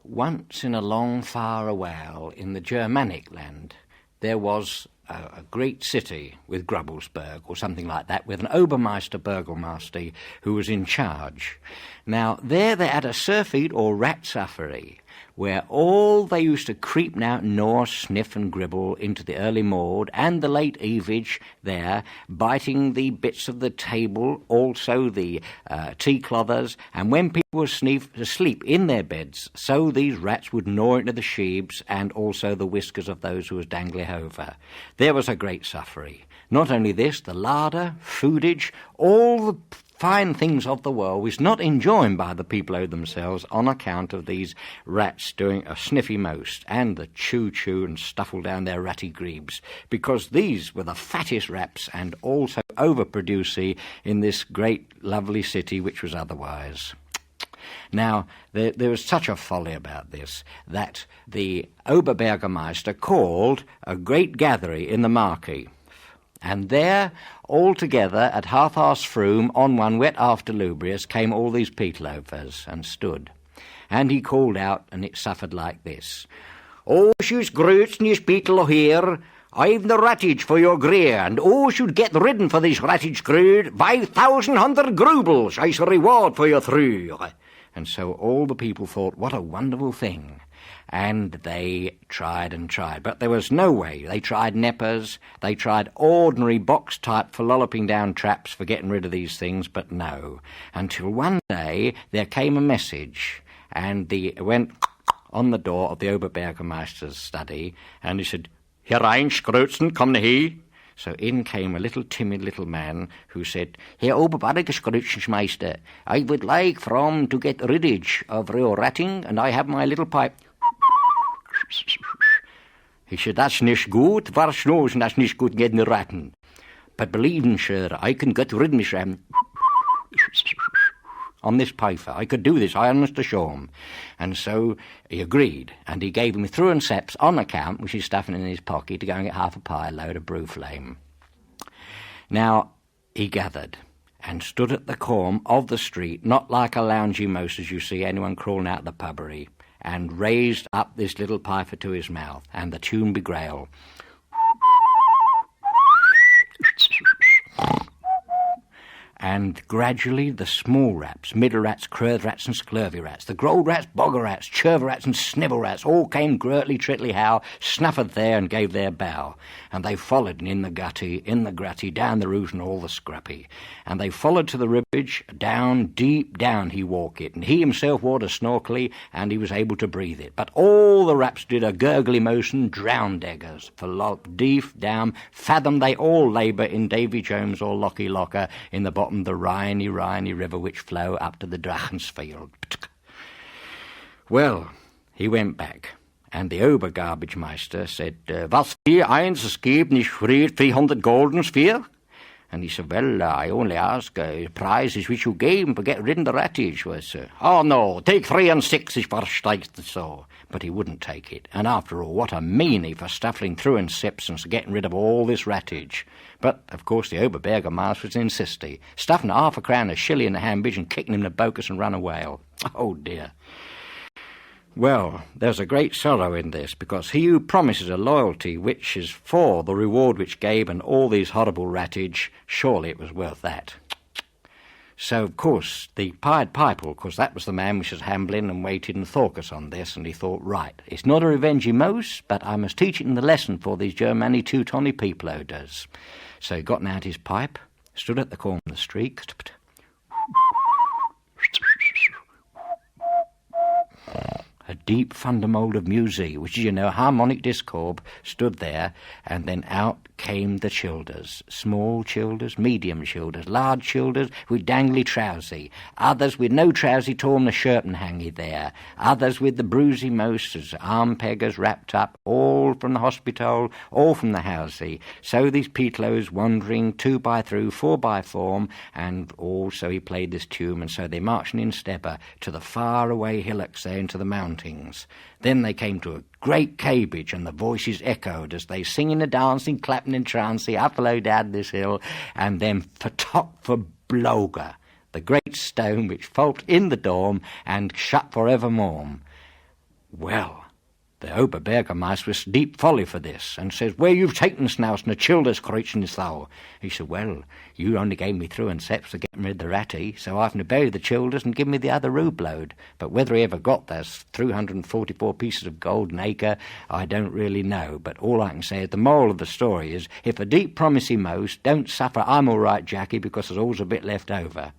once in a long far while in the Germanic land, there was a great city with Grubbelsberg or something like that, with an Obermeister Burgomaster who was in charge. Now, there they had a surfeit or rat safari, where all they used to creep now, gnaw, sniff and gribble into the early morn and the late eveage there, biting the bits of the table, also the tea clothers, and when people were asleep in their beds, so these rats would gnaw into the sheebs and also the whiskers of those who was dangling over. There was a great suffery. Not only this, the larder, foodage, all the fine things of the world was not enjoyed by the Pipeload themselves on account of these rats doing a sniffy most and the chew and stuffle down their ratty grebes, because these were the fattest rats and also overproducey in this great lovely city which was otherwise. Now, there was such a folly about this that the Oberbürgermeister called a great gathering in the marquee. And there, all together, at half-past Froom, on one wet afterlubrious, came all these Pipelovers and stood. And he called out, and it suffered like this. "Oh, she's great, nish Pietlo here. I've the rattage for your greer, and oh, should get ridden for this rattage greer, 5,100 grubles, I's a reward for your through." And so all the people thought, what a wonderful thing. And they tried and tried, but there was no way. They tried neppers, they tried ordinary box-type for lolloping down traps for getting rid of these things, but no. Until one day there came a message, and it went on the door of the Oberbürgermeister's study, and he said, "Herein, Scrootzen, komm he." So in came a little timid little man who said, "Herr Oberbürgermeister, I would like from to get riddage of your ratting, and I have my little pipe." He said, "That's nicht gut, war schnozen, that's nicht gut getting ratten. But believe me, sir, I can get rid of me on this piper. I could do this, I honest to show him." And so he agreed, and he gave him through and seps on account, which he's stuffing in his pocket, to go and get half a pie load of brew flame. Now, he gathered and stood at the corner of the street, not like a loungy most as you see anyone crawling out of the pubbery, and raised up this little piper to his mouth, and the tune begrail. And gradually the small rats, middle rats, crurth rats and sclurvy rats, the grold rats, bogger rats, churver rats and snibble rats, all came grurtly trittly how, snuffed there and gave their bow. And they followed in the gratty, down the root and all the scrappy. And they followed to the ribbage, down, deep down he walked it, and he himself wore a snorkely, and he was able to breathe it. But all the rats did a gurgly motion, drowned eggers, for deep down, fathom they all labour in Davy Jones or Lockie Locker in the bottom of the Rhyny river which flow up to the Drachensfield. Well, he went back, and the Obergarbagmeister said, "Was für eins, es gibt nicht 300 Goldens für?" And he said, "Well, I only ask prizes which you gave him for getting rid of the rattage." Was, "Oh, no, take 3 and 6, ich versteigt so." But he wouldn't take it. And after all, what a meanie for stuffing through and sips and getting rid of all this rattage. But, of course, the Oberbürgermeister was insisty, stuffing half a crown of shilly in the hambage and kicking him to bocus and run away. Oh, dear. Well, there's a great sorrow in this, because he who promises a loyalty which is for the reward which gave and all these horrible rattage, surely it was worth that. So, of course, the Pied Piper, of course, that was the man which was hambling and waited and thought us on this, and he thought, right, it's not a revengey most, but I must teach it in the lesson for these Germany Teutonic Pipeloaders. So he got out his pipe, stood at the corner of the street, a deep thundermold of music, which is, you know, harmonic discord, stood there, and then out came the childers, small childers, medium childers, large childers with dangly trousie, others with no trousie torn the shirt and hangy there, others with the bruisey mosters, arm peggers wrapped up, all from the hospital, all from the housey. So these Pietlows wandering 2 by 3, 4 by 4, and also he played this tune, and so they marched in stepper to the far away hillocks there into the mountains. Then they came to a great cabbage, and the voices echoed as they singing and dancing, clapping and trancing up low down this hill, and then for top for Bloga, the great stone which fought in the dorm and shut for evermore. Well, the Oberbürgermeister was deep folly for this, and says, "Where you've taken us now, and childers creating thou?" He said, "Well, you only gave me 3 and seps to get rid of the ratty, so I've to bury the childers and give me the other roobload." But whether he ever got those 344 pieces of gold an acre, I don't really know. But all I can say is the moral of the story is, if a deep promise he most, don't suffer "I'm all right, Jackie," because there's always a bit left over.